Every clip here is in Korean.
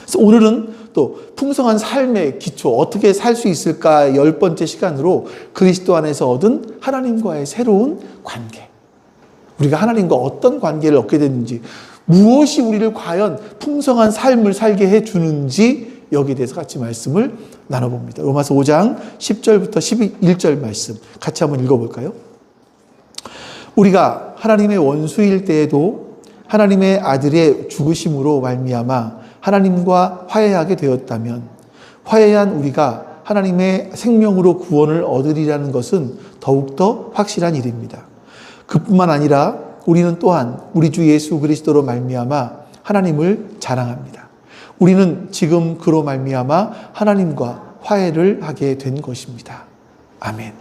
그래서 오늘은 또 풍성한 삶의 기초, 어떻게 살 수 있을까 10번째 시간으로 그리스도 안에서 얻은 하나님과의 새로운 관계, 우리가 하나님과 어떤 관계를 얻게 됐는지, 무엇이 우리를 과연 풍성한 삶을 살게 해주는지, 여기에 대해서 같이 말씀을 나눠봅니다. 로마서 5장 10절부터 11절 말씀 같이 한번 읽어볼까요? 우리가 하나님의 원수일 때에도 하나님의 아들의 죽으심으로 말미암아 하나님과 화해하게 되었다면 화해한 우리가 하나님의 생명으로 구원을 얻으리라는 것은 더욱더 확실한 일입니다. 그뿐만 아니라 우리는 또한 우리 주 예수 그리스도로 말미암아 하나님을 자랑합니다. 우리는 지금 그로 말미암아 하나님과 화해를 하게 된 것입니다. 아멘.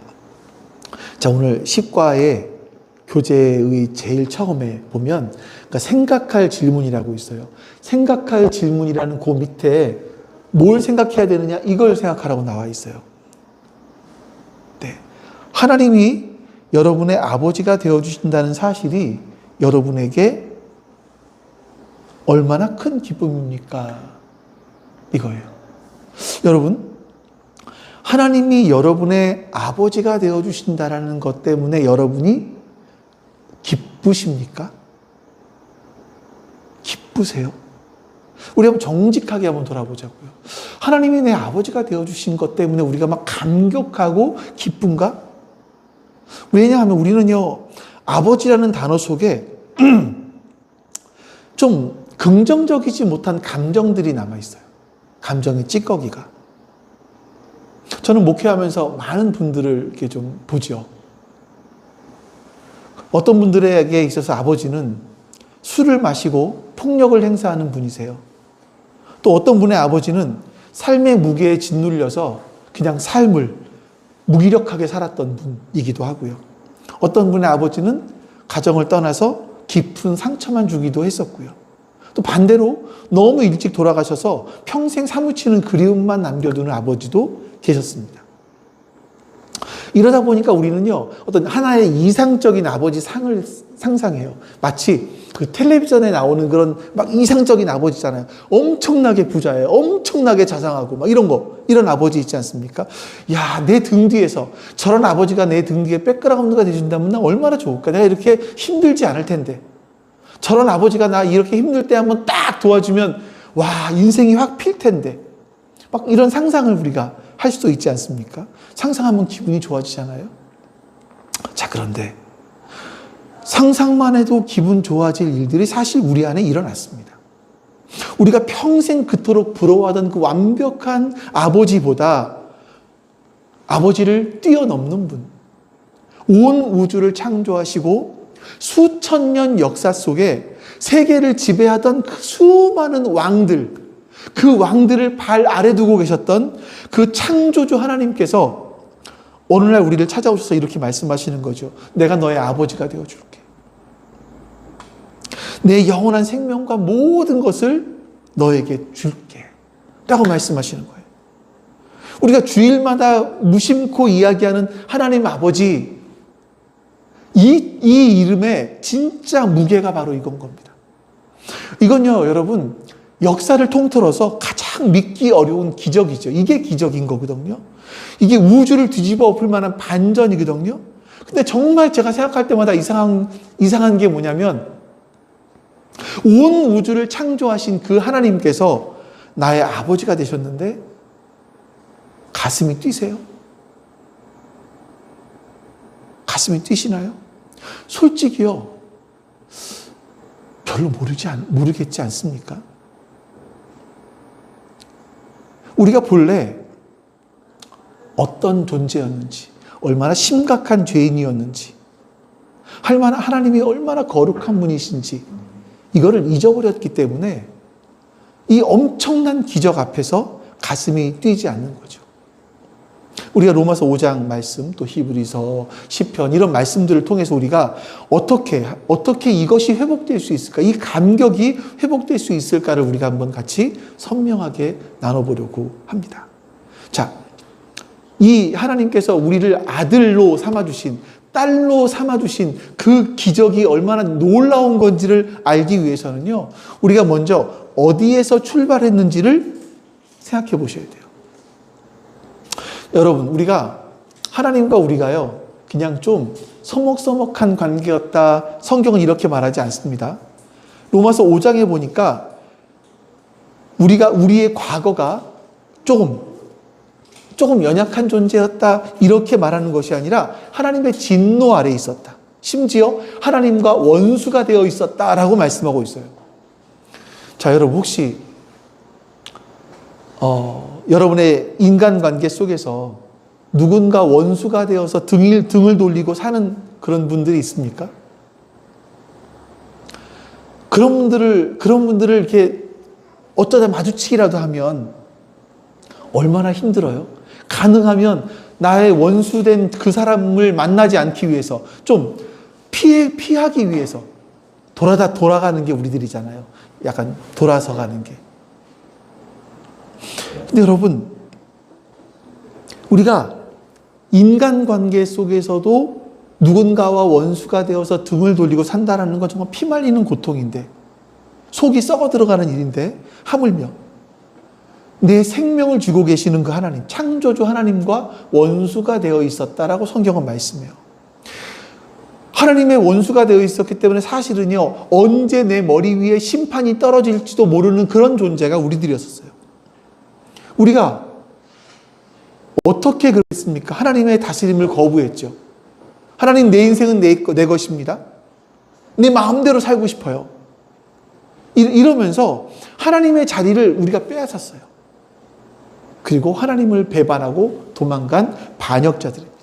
자, 오늘 10과의 교재의 제일 처음에 보면 그러니까 생각할 질문이라고 있어요. 생각할 질문이라는 그 밑에 뭘 생각해야 되느냐, 이걸 생각하라고 나와 있어요. 네. 하나님이 여러분의 아버지가 되어주신다는 사실이 여러분에게 얼마나 큰 기쁨입니까? 이거예요. 여러분, 하나님이 여러분의 아버지가 되어주신다는 것 때문에 여러분이 기쁘십니까? 기쁘세요? 우리 한번 정직하게 한번 돌아보자고요. 하나님이 내 아버지가 되어주신 것 때문에 우리가 막 감격하고 기쁜가? 왜냐하면 우리는요, 아버지라는 단어 속에 좀 긍정적이지 못한 감정들이 남아있어요. 감정의 찌꺼기가. 저는 목회하면서 많은 분들을 이렇게 좀 보죠. 어떤 분들에게 있어서 아버지는 술을 마시고 폭력을 행사하는 분이세요. 또 어떤 분의 아버지는 삶의 무게에 짓눌려서 그냥 삶을 무기력하게 살았던 분이기도 하고요. 어떤 분의 아버지는 가정을 떠나서 깊은 상처만 주기도 했었고요. 또 반대로 너무 일찍 돌아가셔서 평생 사무치는 그리움만 남겨두는 아버지도 계셨습니다. 이러다 보니까 우리는요, 어떤 하나의 이상적인 아버지 상을 상상해요. 마치 그 텔레비전에 나오는 그런 막 이상적인 아버지잖아요. 엄청나게 부자예요. 엄청나게 자상하고 막 이런 거, 이런 아버지 있지 않습니까? 야, 내 등 뒤에서 저런 아버지가 내 등 뒤에 백그라운드가 되준다면 나 얼마나 좋을까? 내가 이렇게 힘들지 않을 텐데. 저런 아버지가 나 이렇게 힘들 때 한번 딱 도와주면 와, 인생이 확 필 텐데. 막 이런 상상을 우리가 할 수도 있지 않습니까? 상상하면 기분이 좋아지잖아요. 자, 그런데 상상만 해도 기분 좋아질 일들이 사실 우리 안에 일어났습니다. 우리가 평생 그토록 부러워하던 그 완벽한 아버지보다 아버지를 뛰어넘는 분, 온 우주를 창조하시고 수천 년 역사 속에 세계를 지배하던 그 수많은 왕들, 그 왕들을 발 아래 두고 계셨던 그 창조주 하나님께서 오늘날 우리를 찾아오셔서 이렇게 말씀하시는 거죠. 내가 너의 아버지가 되어줄게. 내 영원한 생명과 모든 것을 너에게 줄게. 라고 말씀하시는 거예요. 우리가 주일마다 무심코 이야기하는 하나님 아버지, 이 이름의 진짜 무게가 바로 이건 겁니다. 이건요, 여러분, 역사를 통틀어서 가장 믿기 어려운 기적이죠. 이게 기적인 거거든요. 이게 우주를 뒤집어 엎을 만한 반전이거든요. 근데 정말 제가 생각할 때마다 이상한 게 뭐냐면, 온 우주를 창조하신 그 하나님께서 나의 아버지가 되셨는데 가슴이 뛰세요? 가슴이 뛰시나요? 솔직히요, 별로 모르겠지 않습니까? 우리가 본래 어떤 존재였는지, 얼마나 심각한 죄인이었는지, 하나님이 얼마나 거룩한 분이신지 이거를 잊어버렸기 때문에 이 엄청난 기적 앞에서 가슴이 뛰지 않는 거죠. 우리가 로마서 5장 말씀, 또 히브리서, 시편 이런 말씀들을 통해서 우리가 어떻게 이것이 회복될 수 있을까? 이 감격이 회복될 수 있을까를 우리가 한번 같이 선명하게 나눠보려고 합니다. 자, 이 하나님께서 우리를 아들로 삼아주신, 딸로 삼아주신 그 기적이 얼마나 놀라운 건지를 알기 위해서는요, 우리가 먼저 어디에서 출발했는지를 생각해 보셔야 돼요. 여러분, 우리가 하나님과 우리가요, 그냥 좀 서먹서먹한 관계였다, 성경은 이렇게 말하지 않습니다. 로마서 5장에 보니까 우리의 과거가 조금 연약한 존재였다, 이렇게 말하는 것이 아니라 하나님의 진노 아래에 있었다, 심지어 하나님과 원수가 되어 있었다라고 말씀하고 있어요. 자, 여러분, 혹시 여러분의 인간관계 속에서 누군가 원수가 되어서 등을 돌리고 사는 그런 분들이 있습니까? 그런 분들을 이렇게 어쩌다 마주치기라도 하면 얼마나 힘들어요? 가능하면 나의 원수된 그 사람을 만나지 않기 위해서, 좀 피하기 위해서 돌아가는 게 우리들이잖아요. 약간 돌아서 가는 게. 근데 여러분, 우리가 인간관계 속에서도 누군가와 원수가 되어서 등을 돌리고 산다는 건 정말 피말리는 고통인데, 속이 썩어 들어가는 일인데, 하물며 내 생명을 주고 계시는 그 하나님, 창조주 하나님과 원수가 되어 있었다라고 성경은 말씀해요. 하나님의 원수가 되어 있었기 때문에 사실은요, 언제 내 머리 위에 심판이 떨어질지도 모르는 그런 존재가 우리들이었어요. 우리가 어떻게 그랬습니까? 하나님의 다스림을 거부했죠. 하나님, 내 인생은 내 것입니다. 내 마음대로 살고 싶어요. 이러면서 하나님의 자리를 우리가 빼앗았어요. 그리고 하나님을 배반하고 도망간 반역자들입니다.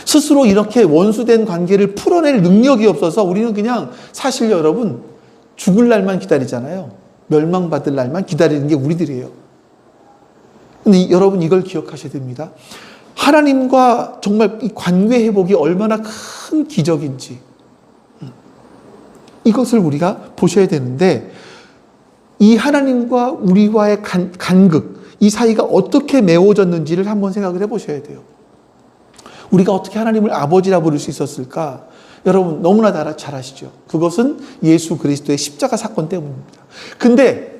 스스로 이렇게 원수된 관계를 풀어낼 능력이 없어서 우리는 그냥, 사실 여러분, 죽을 날만 기다리잖아요. 멸망받을 날만 기다리는 게 우리들이에요. 근데 여러분, 이걸 기억하셔야 됩니다. 하나님과 정말 이 관계 회복이 얼마나 큰 기적인지, 이것을 우리가 보셔야 되는데, 이 하나님과 우리와의 간극, 이 사이가 어떻게 메워졌는지를 한번 생각을 해보셔야 돼요. 우리가 어떻게 하나님을 아버지라 부를 수 있었을까? 여러분, 너무나 잘 아시죠? 그것은 예수 그리스도의 십자가 사건 때문입니다. 근데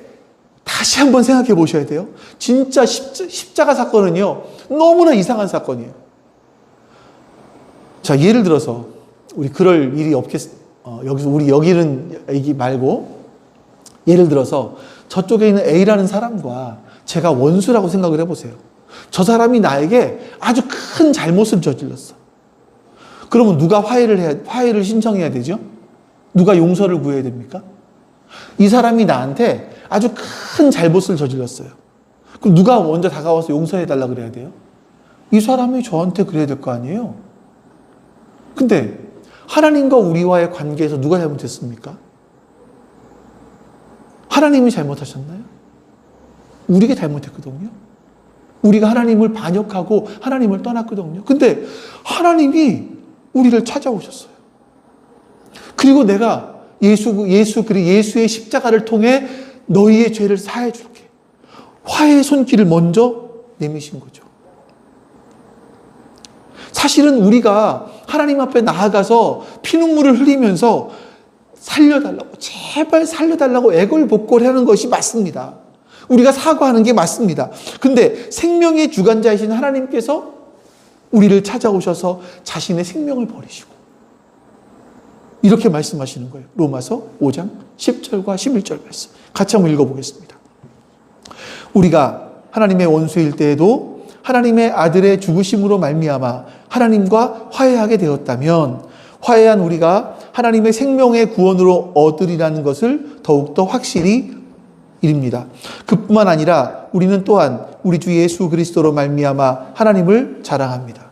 다시 한번 생각해 보셔야 돼요. 진짜 십자가 사건은요, 너무나 이상한 사건이에요. 자, 예를 들어서, 우리 그럴 일이 여기서 우리 여기는 얘기 말고, 예를 들어서 저쪽에 있는 A라는 사람과 제가 원수라고 생각을 해보세요. 저 사람이 나에게 아주 큰 잘못을 저질렀어. 그러면 누가 화해를 신청해야 되죠? 누가 용서를 구해야 됩니까? 이 사람이 나한테 아주 큰 잘못을 저질렀어요. 그럼 누가 먼저 다가와서 용서해달라 그래야 돼요? 이 사람이 저한테 그래야 될 거 아니에요? 근데 하나님과 우리와의 관계에서 누가 잘못했습니까? 하나님이 잘못하셨나요? 우리가 잘못했거든요. 우리가 하나님을 반역하고 하나님을 떠났거든요. 근데 하나님이 우리를 찾아오셨어요. 그리고 내가 예수의 십자가를 통해 너희의 죄를 사해 줄게. 화해의 손길을 먼저 내미신 거죠. 사실은 우리가 하나님 앞에 나아가서 피눈물을 흘리면서 살려달라고, 제발 살려달라고 애걸복걸하는 것이 맞습니다. 우리가 사과하는 게 맞습니다. 근데 생명의 주관자이신 하나님께서 우리를 찾아오셔서 자신의 생명을 버리시고, 이렇게 말씀하시는 거예요. 로마서 5장 10절과 11절 말씀. 같이 한번 읽어보겠습니다. 우리가 하나님의 원수일 때에도 하나님의 아들의 죽으심으로 말미암아 하나님과 화해하게 되었다면, 화해한 우리가 하나님의 생명의 구원으로 얻으리라는 것을 더욱더 확실히 이릅니다. 그뿐만 아니라 우리는 또한 우리 주 예수 그리스도로 말미암아 하나님을 자랑합니다.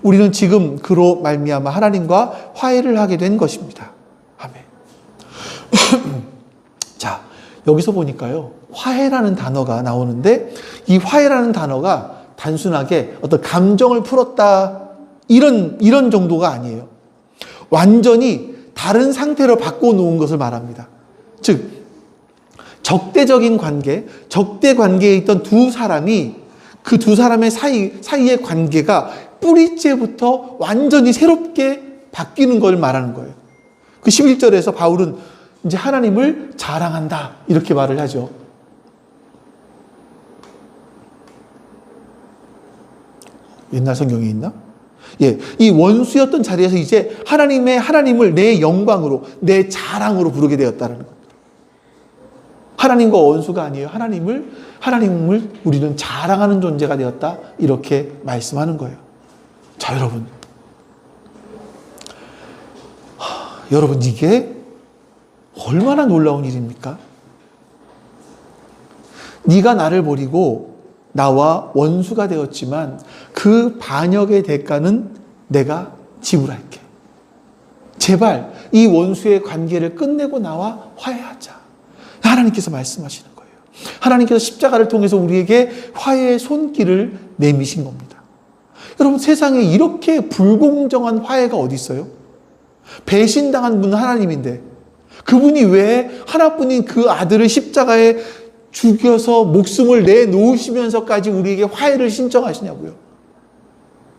우리는 지금 그로 말미암아 하나님과 화해를 하게 된 것입니다. 아멘. 자, 여기서 보니까요, 화해라는 단어가 나오는데, 이 화해라는 단어가 단순하게 어떤 감정을 풀었다, 이런 정도가 아니에요. 완전히 다른 상태로 바꿔놓은 것을 말합니다. 즉, 적대 관계에 있던 두 사람이 그 두 사람의 사이의 관계가 뿌리째부터 완전히 새롭게 바뀌는 걸 말하는 거예요. 그 11절에서 바울은 이제 하나님을 자랑한다 이렇게 말을 하죠. 옛날 성경에 있나? 예, 이 원수였던 자리에서 이제 하나님을 내 영광으로, 내 자랑으로 부르게 되었다는 겁니다. 하나님과 원수가 아니에요. 하나님을 우리는 자랑하는 존재가 되었다. 이렇게 말씀하는 거예요. 자, 여러분 이게 얼마나 놀라운 일입니까? 네가 나를 버리고 나와 원수가 되었지만 그 반역의 대가는 내가 지불할게. 제발 이 원수의 관계를 끝내고 나와 화해하자. 하나님께서 말씀하시는 거예요. 하나님께서 십자가를 통해서 우리에게 화해의 손길을 내미신 겁니다. 여러분 세상에 이렇게 불공정한 화해가 어디 있어요? 배신당한 분은 하나님인데 그분이 왜 하나뿐인 그 아들을 십자가에 죽여서 목숨을 내놓으시면서까지 우리에게 화해를 신청하시냐고요.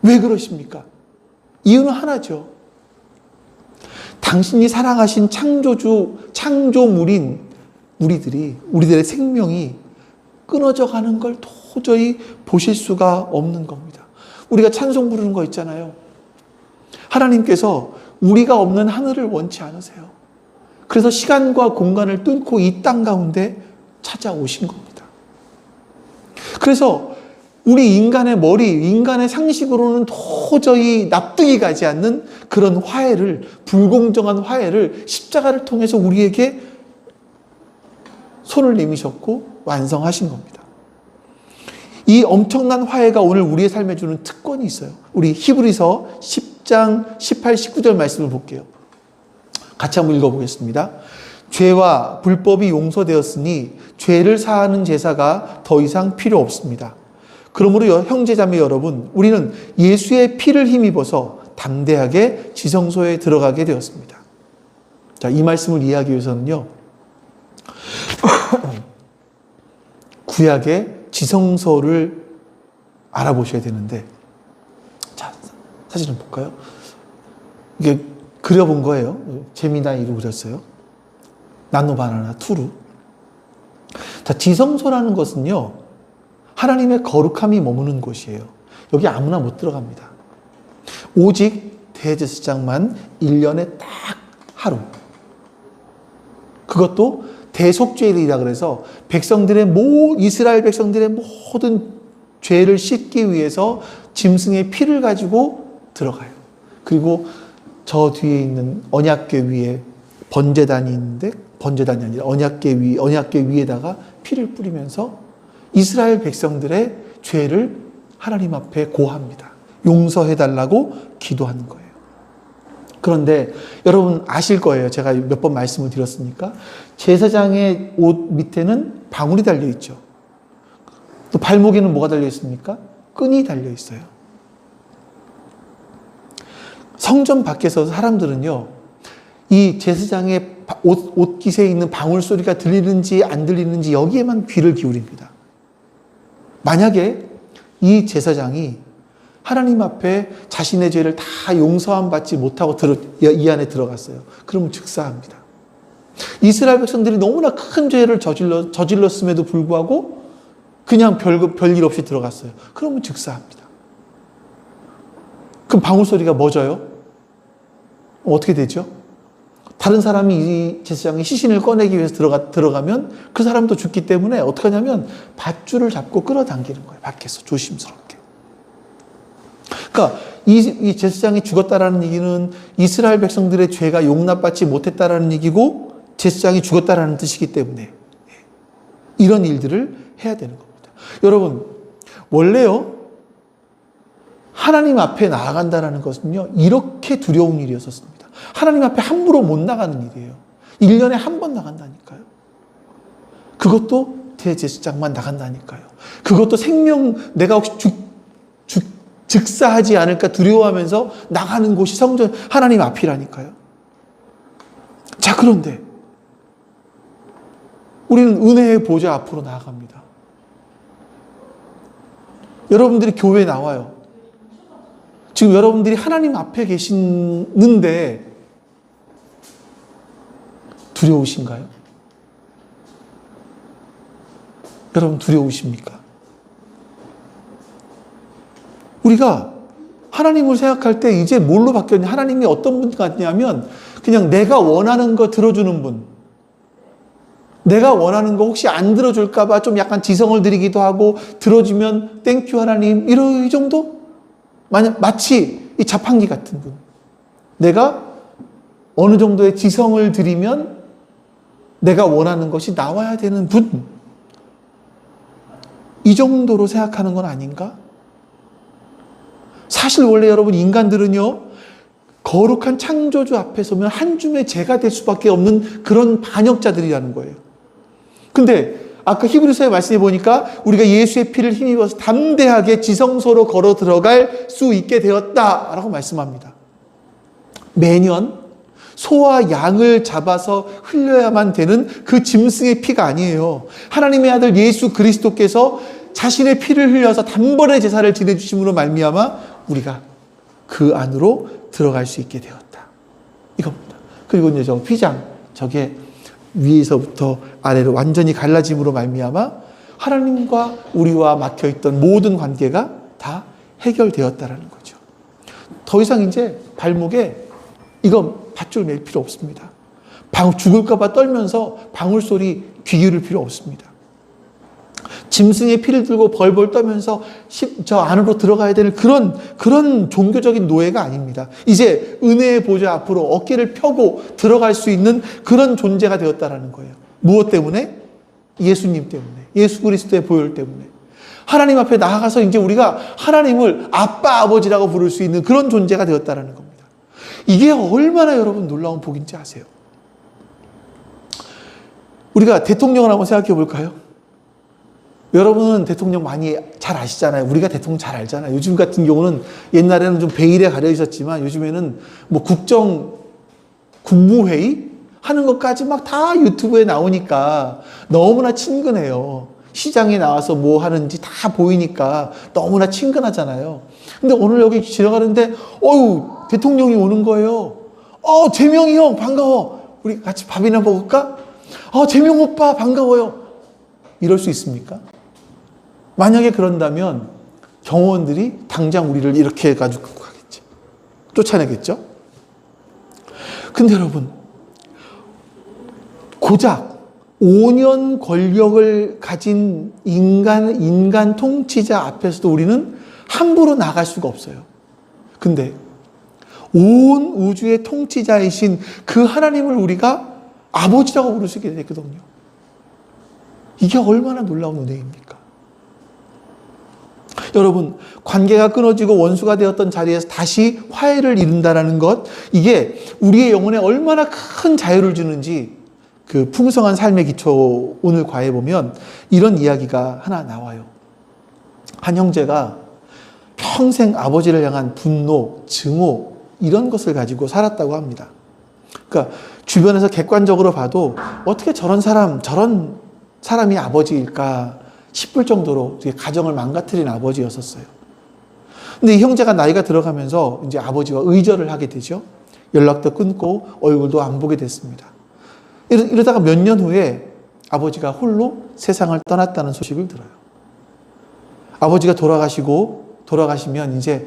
왜 그러십니까? 이유는 하나죠. 당신이 사랑하신 창조물인 우리들의 생명이 끊어져 가는 걸 도저히 보실 수가 없는 겁니다. 우리가 찬송 부르는 거 있잖아요. 하나님께서 우리가 없는 하늘을 원치 않으세요. 그래서 시간과 공간을 뚫고 이 땅 가운데 찾아오신 겁니다. 그래서 우리 인간의 상식으로는 도저히 납득이 가지 않는 그런 불공정한 화해를 십자가를 통해서 우리에게 손을 내미셨고 완성하신 겁니다. 이 엄청난 화해가 오늘 우리의 삶에 주는 특권이 있어요. 우리 히브리서 10장 18, 19절 말씀을 볼게요. 같이 한번 읽어보겠습니다. 죄와 불법이 용서되었으니 죄를 사하는 제사가 더 이상 필요 없습니다. 그러므로 형제자매 여러분, 우리는 예수의 피를 힘입어서 담대하게 지성소에 들어가게 되었습니다. 자, 이 말씀을 이해하기 위해서는요, 구약의 지성소를 알아보셔야 되는데, 자, 사진을 볼까요? 이게 그려본 거예요. 재미나이로 그렸어요. 나노바나나 투루. 자, 지성소라는 것은요, 하나님의 거룩함이 머무는 곳이에요. 여기 아무나 못 들어갑니다. 오직 대제사장만 1년에 딱 하루. 그것도 대속죄일이라 그래서 이스라엘 백성들의 모든 죄를 씻기 위해서 짐승의 피를 가지고 들어가요. 그리고 저 뒤에 있는 언약궤 위에 번제단이 있는데, 번제단이 아니라 언약궤 위에다가 피를 뿌리면서 이스라엘 백성들의 죄를 하나님 앞에 고합니다. 용서해달라고 기도하는 거예요. 그런데 여러분 아실 거예요. 제가 몇 번 말씀을 드렸으니까. 제사장의 옷 밑에는 방울이 달려 있죠. 또 발목에는 뭐가 달려 있습니까? 끈이 달려 있어요. 성전 밖에서 사람들은요, 이 제사장의 옷깃에 있는 방울 소리가 들리는지 안 들리는지 여기에만 귀를 기울입니다. 만약에 이 제사장이 하나님 앞에 자신의 죄를 다 용서함 받지 못하고 이 안에 들어갔어요. 그러면 즉사합니다. 이스라엘 백성들이 너무나 큰 죄를 저질렀음에도 불구하고 그냥 별일 없이 들어갔어요. 그러면 즉사합니다. 그럼 방울 소리가 멎어요? 어떻게 되죠? 다른 사람이 이 제사장이 시신을 꺼내기 위해서 들어가면 그 사람도 죽기 때문에 어떻게 하냐면 밧줄을 잡고 끌어당기는 거예요. 밖에서 조심스럽게. 그러니까 이 제사장이 죽었다라는 얘기는 이스라엘 백성들의 죄가 용납받지 못했다라는 얘기고 제사장이 죽었다라는 뜻이기 때문에 이런 일들을 해야 되는 겁니다. 여러분, 원래요, 하나님 앞에 나아간다는 것은요, 이렇게 두려운 일이었었습니다. 하나님 앞에 함부로 못 나가는 일이에요. 1년에 한 번 나간다니까요. 그것도 대제사장만 나간다니까요. 그것도 내가 혹시 즉사하지 않을까 두려워하면서 나가는 곳이 성전, 하나님 앞이라니까요. 자, 그런데 우리는 은혜의 보좌 앞으로 나아갑니다. 여러분들이 교회에 나와요. 지금 여러분들이 하나님 앞에 계시는데 두려우신가요? 여러분 두려우십니까? 우리가 하나님을 생각할 때 이제 뭘로 바뀌었냐? 하나님이 어떤 분 같냐면 그냥 내가 원하는 거 들어주는 분. 내가 원하는 거 혹시 안 들어줄까 봐 좀 약간 지성을 들이기도 하고 들어주면 땡큐 하나님 이 정도? 마치 이 자판기 같은 분. 내가 어느 정도의 지성을 들이면 내가 원하는 것이 나와야 되는 분. 이 정도로 생각하는 건 아닌가? 사실 원래 여러분 인간들은요, 거룩한 창조주 앞에 서면 한 줌의 재가 될 수밖에 없는 그런 반역자들이라는 거예요. 근데 아까 히브리서의 말씀에 보니까 우리가 예수의 피를 힘입어서 담대하게 지성소로 걸어 들어갈 수 있게 되었다라고 말씀합니다. 매년 소와 양을 잡아서 흘려야만 되는 그 짐승의 피가 아니에요. 하나님의 아들 예수 그리스도께서 자신의 피를 흘려서 단번에 제사를 지내주심으로 말미암아 우리가 그 안으로 들어갈 수 있게 되었다. 이겁니다. 그리고 이제 저 휘장, 저게 위에서부터 아래로 완전히 갈라짐으로 말미암아 하나님과 우리와 막혀있던 모든 관계가 다 해결되었다라는 거죠. 더 이상 이제 발목에 이거 밧줄 맬 필요 없습니다. 죽을까 봐 떨면서 방울소리 귀 기울일 필요 없습니다. 짐승의 피를 들고 벌벌 떠면서 저 안으로 들어가야 되는 그런 종교적인 노예가 아닙니다. 이제 은혜의 보좌 앞으로 어깨를 펴고 들어갈 수 있는 그런 존재가 되었다라는 거예요. 무엇 때문에? 예수님 때문에. 예수 그리스도의 보혈 때문에. 하나님 앞에 나아가서 이제 우리가 하나님을 아빠, 아버지라고 부를 수 있는 그런 존재가 되었다라는 겁니다. 이게 얼마나 여러분 놀라운 복인지 아세요? 우리가 대통령을 한번 생각해 볼까요? 여러분은 대통령 많이 잘 아시잖아요. 우리가 대통령 잘 알잖아요. 요즘 같은 경우는 옛날에는 좀 베일에 가려 있었지만 요즘에는 뭐 국무회의 하는 것까지 막 다 유튜브에 나오니까 너무나 친근해요. 시장에 나와서 뭐 하는지 다 보이니까 너무나 친근하잖아요. 근데 오늘 여기 지나가는데 대통령이 오는 거예요. 재명이 형 반가워. 우리 같이 밥이나 먹을까? 재명 오빠 반가워요. 이럴 수 있습니까? 만약에 그런다면 경호원들이 당장 우리를 이렇게 해가지고 가겠죠. 쫓아내겠죠? 근데 여러분, 고작 5년 권력을 가진 인간 통치자 앞에서도 우리는 함부로 나갈 수가 없어요. 근데 온 우주의 통치자이신 그 하나님을 우리가 아버지라고 부를 수 있게 됐거든요. 이게 얼마나 놀라운 은혜입니까? 여러분, 관계가 끊어지고 원수가 되었던 자리에서 다시 화해를 이룬다는 것, 이게 우리의 영혼에 얼마나 큰 자유를 주는지 그 풍성한 삶의 기초 오늘 과에 보면 이런 이야기가 하나 나와요. 한 형제가 평생 아버지를 향한 분노, 증오 이런 것을 가지고 살았다고 합니다. 그러니까 주변에서 객관적으로 봐도 어떻게 저런 사람이 아버지일까 싶을 정도로 가정을 망가뜨린 아버지였었어요. 근데 이 형제가 나이가 들어가면서 이제 아버지와 의절을 하게 되죠. 연락도 끊고 얼굴도 안 보게 됐습니다. 이러다가 몇 년 후에 아버지가 홀로 세상을 떠났다는 소식을 들어요. 아버지가 돌아가시면 이제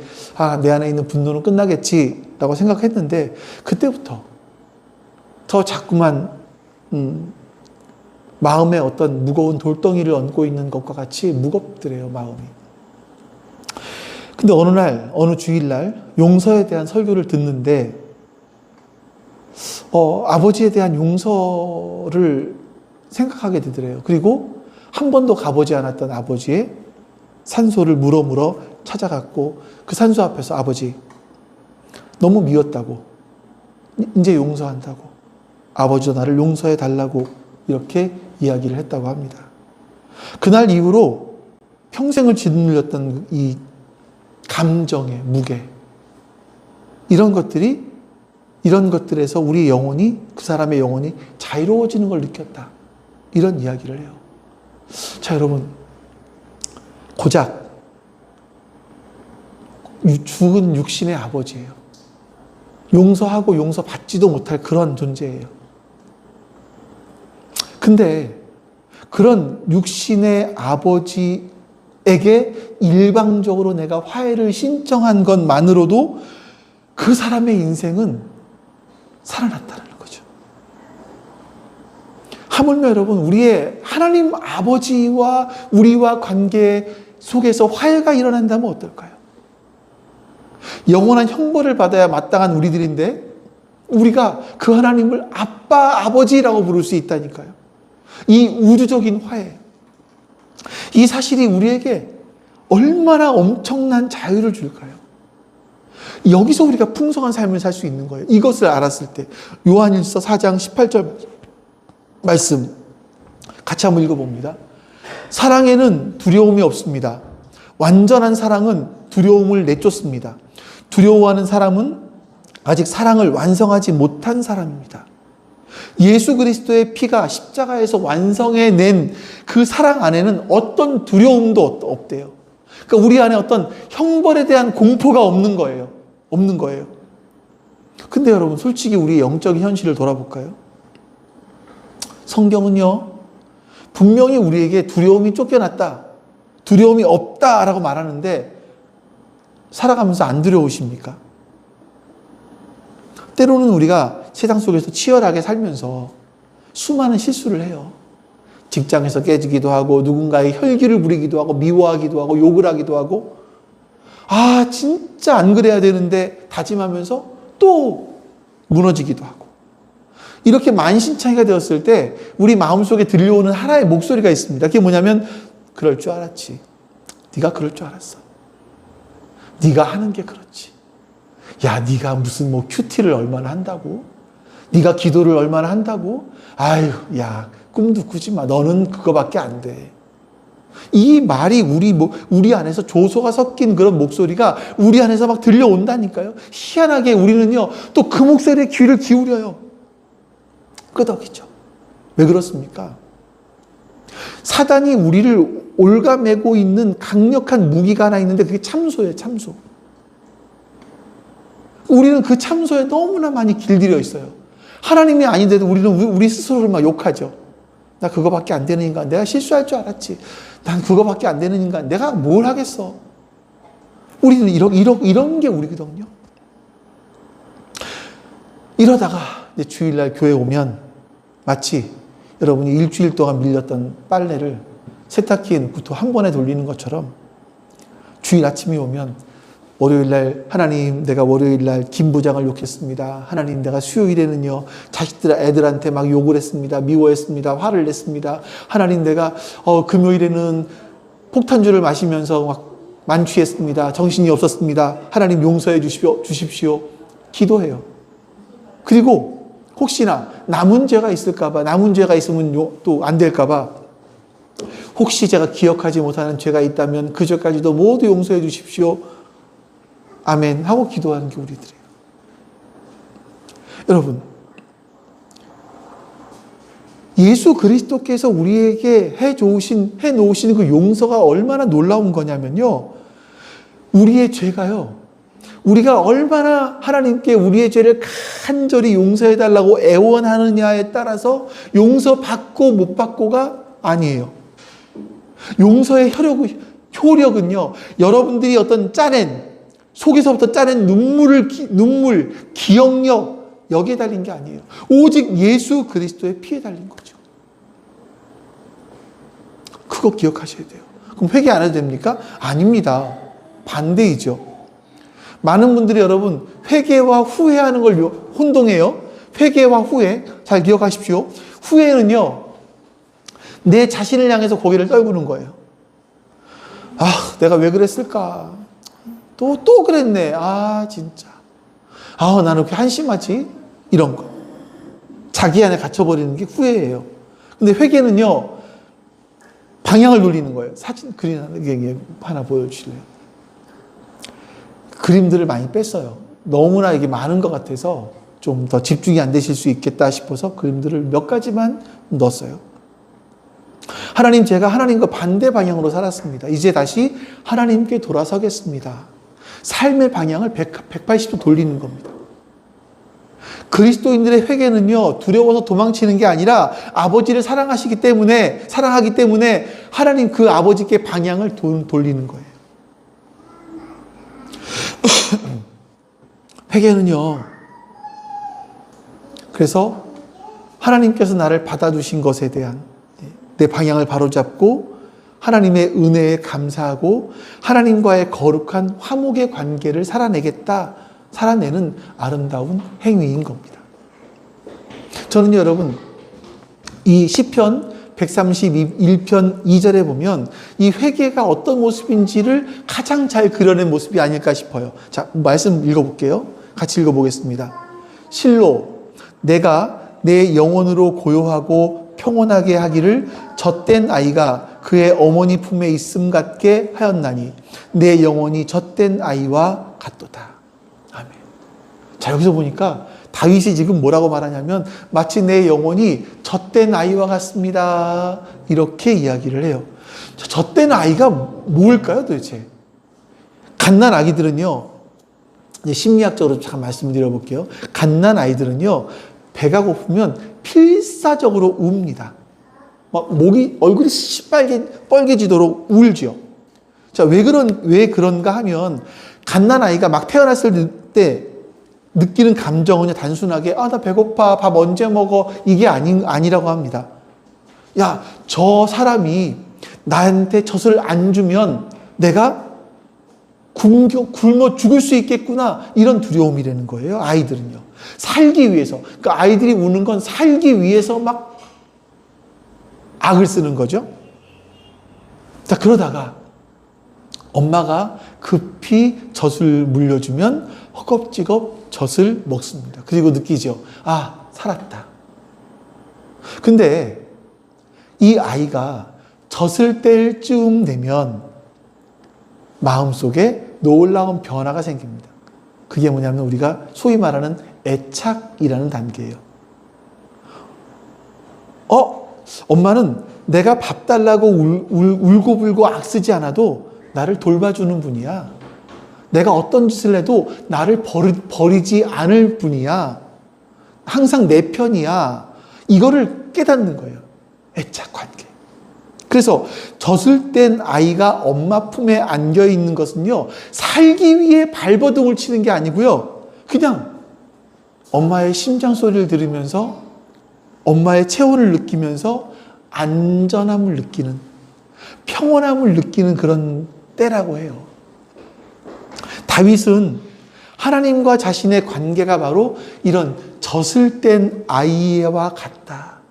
내 안에 있는 분노는 끝나겠지라고 생각했는데 그때부터 더 자꾸만 마음에 어떤 무거운 돌덩이를 얹고 있는 것과 같이 무겁더래요, 마음이. 근데 어느 주일날 용서에 대한 설교를 듣는데 아버지에 대한 용서를 생각하게 되더래요. 그리고 한 번도 가보지 않았던 아버지의 산소를 물어 찾아갔고 그 산소 앞에서 아버지 너무 미웠다고 이제 용서한다고 아버지도 나를 용서해 달라고 이렇게 이야기를 했다고 합니다. 그날 이후로 평생을 짓눌렸던 이 감정의 무게 이런 것들에서 우리 영혼이 그 사람의 영혼이 자유로워지는 걸 느꼈다. 이런 이야기를 해요. 자, 여러분 고작 죽은 육신의 아버지예요. 용서하고 용서받지도 못할 그런 존재예요. 근데 그런 육신의 아버지에게 일방적으로 내가 화해를 신청한 것만으로도 그 사람의 인생은 살아났다는 거죠. 하물며 여러분, 우리의 하나님 아버지와 우리와 관계 속에서 화해가 일어난다면 어떨까요? 영원한 형벌을 받아야 마땅한 우리들인데 우리가 그 하나님을 아빠, 아버지라고 부를 수 있다니까요. 이 우주적인 화해, 이 사실이 우리에게 얼마나 엄청난 자유를 줄까요? 여기서 우리가 풍성한 삶을 살 수 있는 거예요. 이것을 알았을 때 요한일서 4장 18절 말씀 같이 한번 읽어봅니다. 사랑에는 두려움이 없습니다. 완전한 사랑은 두려움을 내쫓습니다. 두려워하는 사람은 아직 사랑을 완성하지 못한 사람입니다. 예수 그리스도의 피가 십자가에서 완성해낸 그 사랑 안에는 어떤 두려움도 없대요. 그러니까 우리 안에 어떤 형벌에 대한 공포가 없는 거예요. 없는 거예요. 근데 여러분, 솔직히 우리의 영적인 현실을 돌아볼까요? 성경은요, 분명히 우리에게 두려움이 쫓겨났다, 두려움이 없다라고 말하는데 살아가면서 안 두려우십니까? 때로는 우리가 세상 속에서 치열하게 살면서 수많은 실수를 해요. 직장에서 깨지기도 하고, 누군가의 혈기를 부리기도 하고, 미워하기도 하고, 욕을 하기도 하고, 아, 진짜 안 그래야 되는데 다짐하면서 또 무너지기도 하고. 이렇게 만신창이가 되었을 때 우리 마음속에 들려오는 하나의 목소리가 있습니다. 그게 뭐냐면, 그럴 줄 알았지. 네가 그럴 줄 알았어. 네가 하는 게 그렇지. 야, 네가 무슨 뭐 큐티를 얼마나 한다고? 네가 기도를 얼마나 한다고? 아유, 야, 꿈도 꾸지 마. 너는 그거밖에 안 돼. 이 말이 우리 안에서 조소가 섞인 그런 목소리가 우리 안에서 막 들려온다니까요. 희한하게 우리는요, 또 그 목소리에 귀를 기울여요. 끄덕이죠. 왜 그렇습니까? 사단이 우리를 올가매고 있는 강력한 무기가 하나 있는데 그게 참소예요, 참소. 우리는 그 참소에 너무나 많이 길들여 있어요. 하나님이 아닌데도 우리는 우리 스스로를 막 욕하죠. 나 그거밖에 안 되는 인간. 내가 실수할 줄 알았지. 난 그거밖에 안 되는 인간. 내가 뭘 하겠어. 우리는 이런 게 우리거든요. 이러다가 이제 주일날 교회 오면 마치 여러분이 일주일 동안 밀렸던 빨래를 세탁기에 넣고 한 번에 돌리는 것처럼 주일 아침이 오면 월요일날 하나님, 내가 월요일날 김 부장을 욕했습니다. 하나님, 내가 수요일에는요 애들한테 막 욕을 했습니다. 미워했습니다. 화를 냈습니다. 하나님, 내가 금요일에는 폭탄주를 마시면서 막 만취했습니다. 정신이 없었습니다. 하나님, 용서해 주십시오. 기도해요. 그리고 혹시나 남은 죄가 있을까봐, 남은 죄가 있으면 또 안 될까봐, 혹시 제가 기억하지 못하는 죄가 있다면 그 죄까지도 모두 용서해 주십시오. 아멘 하고 기도하는 게 우리들이에요. 여러분, 예수 그리스도께서 우리에게 해놓으신 그 용서가 얼마나 놀라운 거냐면요, 우리의 죄가요, 우리가 얼마나 하나님께 우리의 죄를 간절히 용서해달라고 애원하느냐에 따라서 용서받고 못 받고가 아니에요. 용서의 효력은요, 여러분들이 어떤 속에서부터 짜낸 눈물, 기억력, 여기에 달린 게 아니에요. 오직 예수 그리스도의 피에 달린 거죠. 그거 기억하셔야 돼요. 그럼 회개 안 해도 됩니까? 아닙니다. 반대이죠. 많은 분들이 여러분, 회개와 후회하는 걸 혼동해요. 회개와 후회, 잘 기억하십시오. 후회는요, 내 자신을 향해서 고개를 떨구는 거예요. 아, 내가 왜 그랬을까? 또 그랬네. 아, 진짜. 아, 나는 왜 한심하지? 이런 거. 자기 안에 갇혀버리는 게 후회예요. 근데 회개는요, 방향을 돌리는 거예요. 그림 하나 보여주실래요? 그림들을 많이 뺐어요. 너무나 이게 많은 것 같아서 좀 더 집중이 안 되실 수 있겠다 싶어서 그림들을 몇 가지만 넣었어요. 제가 하나님과 반대 방향으로 살았습니다. 이제 다시 하나님께 돌아서겠습니다. 삶의 방향을 180도 돌리는 겁니다. 그리스도인들의 회개는요, 두려워서 도망치는 게 아니라 아버지를 사랑하기 때문에 하나님 그 아버지께 방향을 돌리는 거예요. 회개는요, 그래서 하나님께서 나를 받아주신 것에 대한 내 방향을 바로잡고 하나님의 은혜에 감사하고 하나님과의 거룩한 화목의 관계를 살아내는 아름다운 행위인 겁니다. 저는 여러분, 이 시편 131편 2절에 보면 이 회개가 어떤 모습인지를 가장 잘 그려낸 모습이 아닐까 싶어요. 자, 말씀 읽어볼게요. 같이 읽어보겠습니다. 실로 내가 내 영혼으로 고요하고 평온하게 하기를 젖된 아이가 그의 어머니 품에 있음 같게 하였나니 내 영혼이 젖된 아이와 같도다. 아멘. 자, 여기서 보니까 다윗이 지금 뭐라고 말하냐면 마치 내 영혼이 젖된 아이와 같습니다. 이렇게 이야기를 해요. 젖된 아이가 뭘까요, 도대체? 갓난 아기들은요, 이제 심리학적으로 잠깐 말씀드려볼게요. 갓난 아이들은요, 배가 고프면 필사적으로 웁니다. 막 얼굴이 빨개지도록 울죠. 자, 왜 그런가 하면 갓난 아이가 막 태어났을 때 느끼는 감정은 단순하게 나 배고파, 밥 언제 먹어, 이게 아니라고 합니다. 야, 저 사람이 나한테 젖을 안 주면 내가 굶어 죽을 수 있겠구나, 이런 두려움이라는 거예요. 아이들은요, 살기 위해서. 그러니까 아이들이 우는 건 살기 위해서 막 악을 쓰는 거죠. 자, 그러다가 엄마가 급히 젖을 물려주면 허겁지겁 젖을 먹습니다. 그리고 느끼죠. 살았다. 근데 이 아이가 젖을 뗄 쯤 되면 마음속에 놀라운 변화가 생깁니다. 그게 뭐냐면 우리가 소위 말하는 애착이라는 단계예요. 엄마는 내가 밥 달라고 울고불고 악쓰지 않아도 나를 돌봐주는 분이야. 내가 어떤 짓을 해도 나를 버리지 않을 분이야. 항상 내 편이야. 이거를 깨닫는 거예요. 애착 관계. 그래서 젖을 뗀 아이가 엄마 품에 안겨 있는 것은요, 살기 위해 발버둥을 치는 게 아니고요, 그냥 엄마의 심장 소리를 들으면서 엄마의 체온을 느끼면서 안전함을 느끼는, 평온함을 느끼는 그런 때라고 해요. 다윗은 하나님과 자신의 관계가 바로 이런 젖을 뗀 아이와 같다,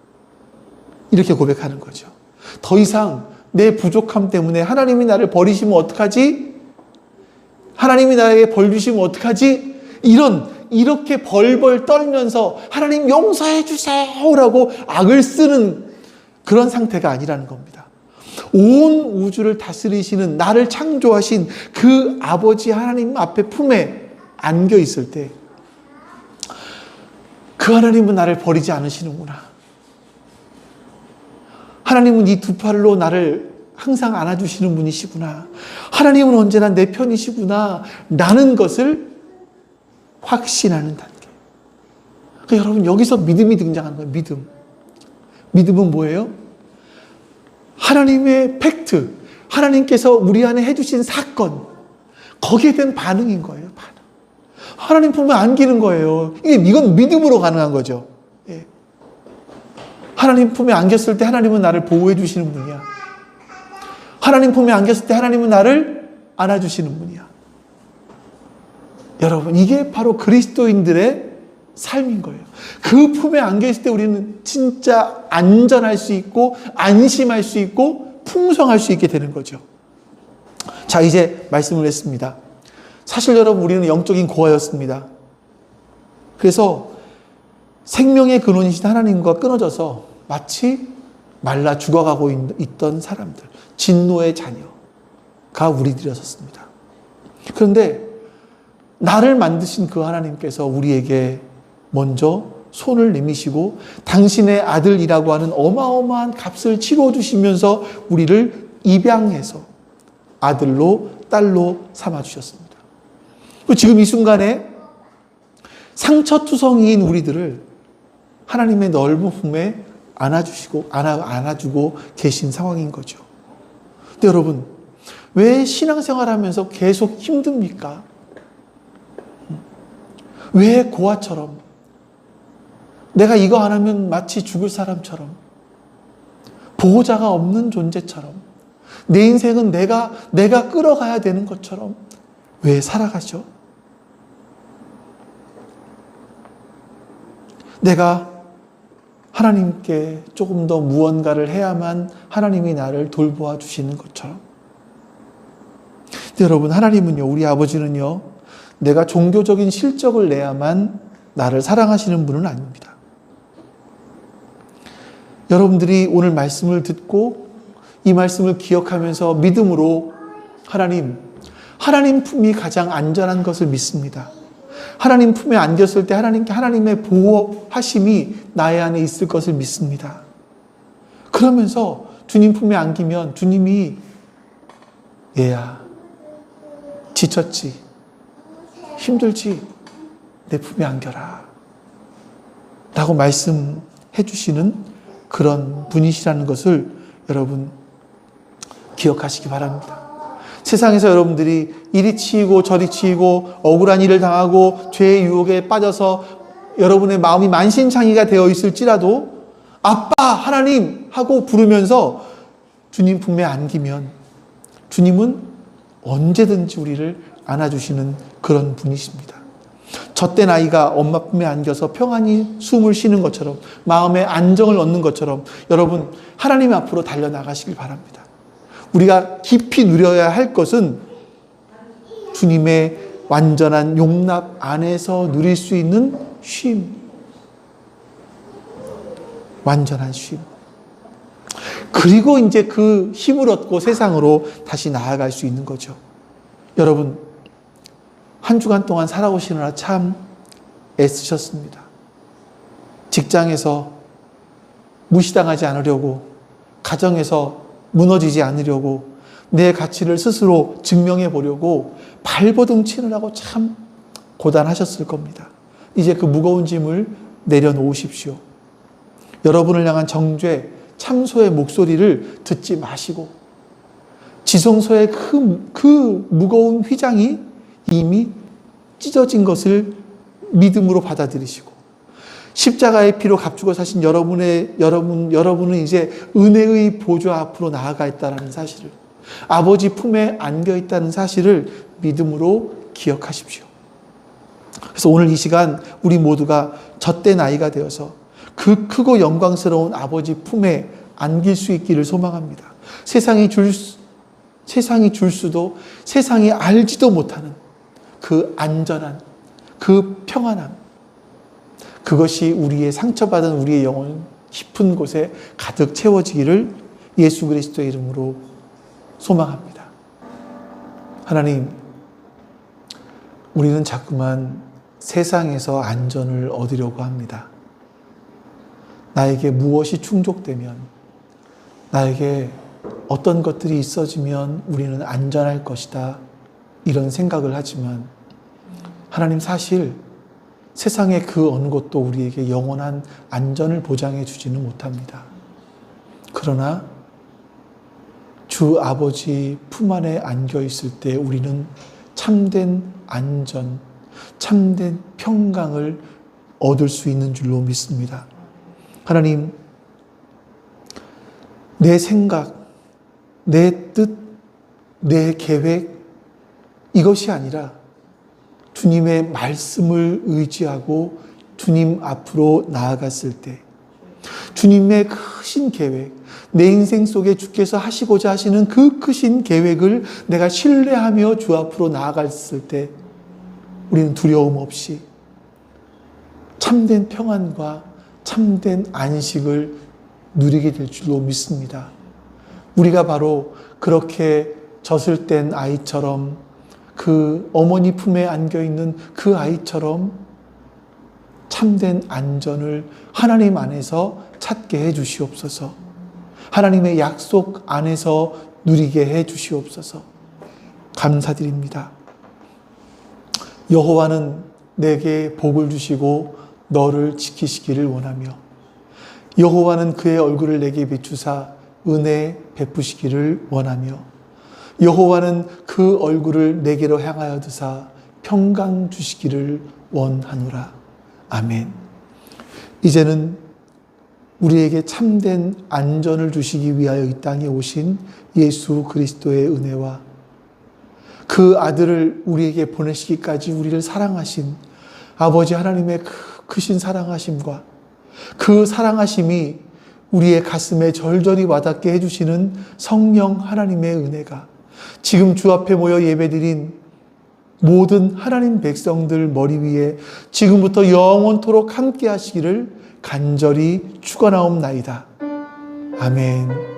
이렇게 고백하는 거죠. 더 이상 내 부족함 때문에 하나님이 나를 버리시면 어떡하지? 하나님이 나에게 벌 주시면 어떡하지? 이렇게 벌벌 떨면서 하나님 용서해 주세요라고 악을 쓰는 그런 상태가 아니라는 겁니다. 온 우주를 다스리시는, 나를 창조하신 그 아버지 하나님 앞에 품에 안겨 있을 때 그 하나님은 나를 버리지 않으시는구나. 하나님은 이 두 팔로 나를 항상 안아주시는 분이시구나. 하나님은 언제나 내 편이시구나. 라는 것을 확신하는 단계. 그러니까 여러분, 여기서 믿음이 등장하는 거예요. 믿음은 뭐예요? 하나님의 팩트, 하나님께서 우리 안에 해주신 사건, 거기에 대한 반응인 거예요. 반응. 하나님 품에 안기는 거예요. 이건 믿음으로 가능한 거죠. 예. 하나님 품에 안겼을 때 하나님은 나를 보호해 주시는 분이야. 하나님 품에 안겼을 때 하나님은 나를 안아주시는 분이야. 여러분, 이게 바로 그리스도인들의 삶인 거예요. 그 품에 안겨있을 때 우리는 진짜 안전할 수 있고 안심할 수 있고 풍성할 수 있게 되는 거죠. 자, 이제 말씀을 했습니다. 사실 여러분, 우리는 영적인 고아였습니다. 그래서 생명의 근원이신 하나님과 끊어져서 마치 말라 죽어가고 있던 사람들, 진노의 자녀가 우리들이었습니다. 그런데 나를 만드신 그 하나님께서 우리에게 먼저 손을 내미시고 당신의 아들이라고 하는 어마어마한 값을 치러주시면서 우리를 입양해서 아들로 딸로 삼아주셨습니다. 지금 이 순간에 상처투성이인 우리들을 하나님의 넓은 품에 안아주고 계신 상황인 거죠. 근데 여러분, 왜 신앙생활 하면서 계속 힘듭니까? 왜 고아처럼, 내가 이거 안 하면 마치 죽을 사람처럼, 보호자가 없는 존재처럼, 내 인생은 내가 끌어가야 되는 것처럼 왜 살아가죠? 내가 하나님께 조금 더 무언가를 해야만 하나님이 나를 돌보아 주시는 것처럼. 근데 여러분, 하나님은요, 우리 아버지는요, 내가 종교적인 실적을 내야만 나를 사랑하시는 분은 아닙니다. 여러분들이 오늘 말씀을 듣고 이 말씀을 기억하면서 믿음으로 하나님 품이 가장 안전한 것을 믿습니다. 하나님 품에 안겼을 때 하나님의 보호하심이 나의 안에 있을 것을 믿습니다. 그러면서 주님 품에 안기면 주님이 얘야, 지쳤지? 힘들지? 내 품에 안겨라 라고 말씀해 주시는 그런 분이시라는 것을 여러분 기억하시기 바랍니다. 세상에서 여러분들이 이리 치이고 저리 치이고 억울한 일을 당하고 죄의 유혹에 빠져서 여러분의 마음이 만신창이가 되어 있을지라도 아빠 하나님 하고 부르면서 주님 품에 안기면 주님은 언제든지 우리를 안아주시는 그런 분이십니다. 젖된 아이가 엄마 품에 안겨서 평안히 숨을 쉬는 것처럼, 마음의 안정을 얻는 것처럼 여러분 하나님 앞으로 달려나가시길 바랍니다. 우리가 깊이 누려야 할 것은 주님의 완전한 용납 안에서 누릴 수 있는 쉼. 완전한 쉼. 그리고 이제 그 힘을 얻고 세상으로 다시 나아갈 수 있는 거죠. 여러분, 한 주간 동안 살아오시느라 참 애쓰셨습니다. 직장에서 무시당하지 않으려고, 가정에서 무너지지 않으려고, 내 가치를 스스로 증명해 보려고 발버둥 치느라고 참 고단하셨을 겁니다. 이제 그 무거운 짐을 내려놓으십시오. 여러분을 향한 정죄, 참소의 목소리를 듣지 마시고 지성소의 그 무거운 휘장이 이미 찢어진 것을 믿음으로 받아들이시고 십자가의 피로 값주고 사신 여러분은 이제 은혜의 보좌 앞으로 나아가 있다는 사실을, 아버지 품에 안겨 있다는 사실을 믿음으로 기억하십시오. 그래서 오늘 이 시간 우리 모두가 젖된 아이가 되어서 그 크고 영광스러운 아버지 품에 안길 수 있기를 소망합니다. 세상이 줄 수도 세상이 알지도 못하는 그 안전한, 그 평안함, 그것이 우리의 상처받은 우리의 영혼 깊은 곳에 가득 채워지기를 예수 그리스도의 이름으로 소망합니다. 하나님, 우리는 자꾸만 세상에서 안전을 얻으려고 합니다. 나에게 무엇이 충족되면, 나에게 어떤 것들이 있어지면 우리는 안전할 것이다, 이런 생각을 하지만 하나님, 사실 세상의 그 어느 것도 우리에게 영원한 안전을 보장해 주지는 못합니다. 그러나 주 아버지 품 안에 안겨 있을 때 우리는 참된 안전, 참된 평강을 얻을 수 있는 줄로 믿습니다. 하나님, 내 생각, 내 뜻, 내 계획, 이것이 아니라 주님의 말씀을 의지하고 주님 앞으로 나아갔을 때 주님의 크신 계획, 내 인생 속에 주께서 하시고자 하시는 그 크신 계획을 내가 신뢰하며 주 앞으로 나아갔을 때 우리는 두려움 없이 참된 평안과 참된 안식을 누리게 될 줄로 믿습니다. 우리가 바로 그렇게 젖을 뗀 아이처럼, 그 어머니 품에 안겨있는 그 아이처럼 참된 안전을 하나님 안에서 찾게 해 주시옵소서. 하나님의 약속 안에서 누리게 해 주시옵소서. 감사드립니다. 여호와는 내게 복을 주시고 너를 지키시기를 원하며 여호와는 그의 얼굴을 내게 비추사 은혜 베푸시기를 원하며 여호와는 그 얼굴을 내게로 향하여 드사 평강 주시기를 원하노라. 아멘. 이제는 우리에게 참된 안전을 주시기 위하여 이 땅에 오신 예수 그리스도의 은혜와 그 아들을 우리에게 보내시기까지 우리를 사랑하신 아버지 하나님의 크신 사랑하심과 그 사랑하심이 우리의 가슴에 절절히 와닿게 해주시는 성령 하나님의 은혜가 지금 주 앞에 모여 예배드린 모든 하나님 백성들 머리 위에 지금부터 영원토록 함께 하시기를 간절히 축원하옵나이다. 아멘.